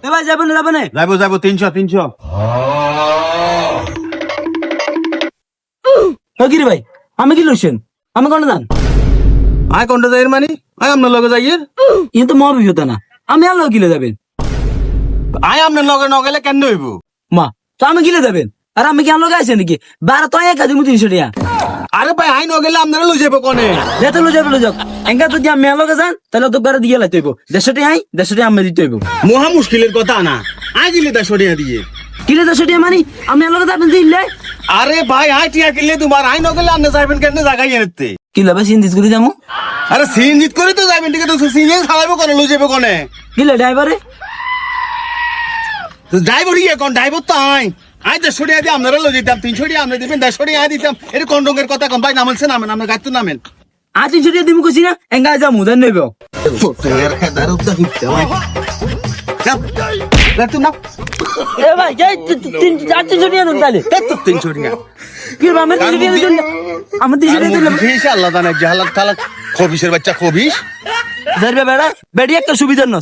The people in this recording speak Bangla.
এ ভাই যাবে না যাবো 300 কিরে ভাই আমি কি লইছেন আমি কোন দান আয় কোনটা যাই মানে আয় আপনার লগে যাইয়ের ইয়ে তো মহাবিপদ না আমি আর গিলে যাবেন আয় আপনার লগে নগেলে কেন হইব মা তো আমি গিলে যাবেন আর আমি কি আমার লগে আছে নাকি 12 তো একা দিমু 300 টাকা আরে ভাই আই নগেলে আপনারা লই যাবো কোনে যেতে লো যাক এঙ্গা যদি আমি আমার লগে যান তাহলে তো বারে দিয়ে লাইতে হইব 150 টাকা 150 টাকা আমি দিতে হইব মহা মুশকিলের কথা না আয় দিলে 150 টাকা দিয়ে কিলে 150 টাকা মানে আমি আমার লগে যাবেন দিলে আরে ভাই আয় টিয়া কিনলে তোমার আই নগেলে আপনি যাবেন কেন জায়গায় এনেতে কিলে ভাই সিনদিস করে যামু আরে সিনজিত করে তো যাবেন ঠিক আছে সিনজিত খাওয়াবো কোনে লই যাবো কোনে কিলে ড্রাইভারে তো ড্রাইভার ইয়ে কোন ড্রাইভার তো আই 150 টাকা দিয়ে আপনারা লই যেতাম 300 টাকা আপনি দিবেন 150 টাকা দিতাম এটা কোন রঙের কথা কোন ভাই নামেন আপনার গাড়ি তো নামেন আজ 300 টাকা দিমু কইছি না এঙ্গা যামু দেন নইব এ ভাই যাই 300 টাকা দেন তাহলে 300 টাকা কি আমি 300 টাকা দেন আমি 300 টাকা দিলাম ইনশাআল্লাহ জানা জাহালাত তালাক খবিশের বাচ্চা খবিশ ধরবে বেড়া বেড়ি একটা সুবিধা না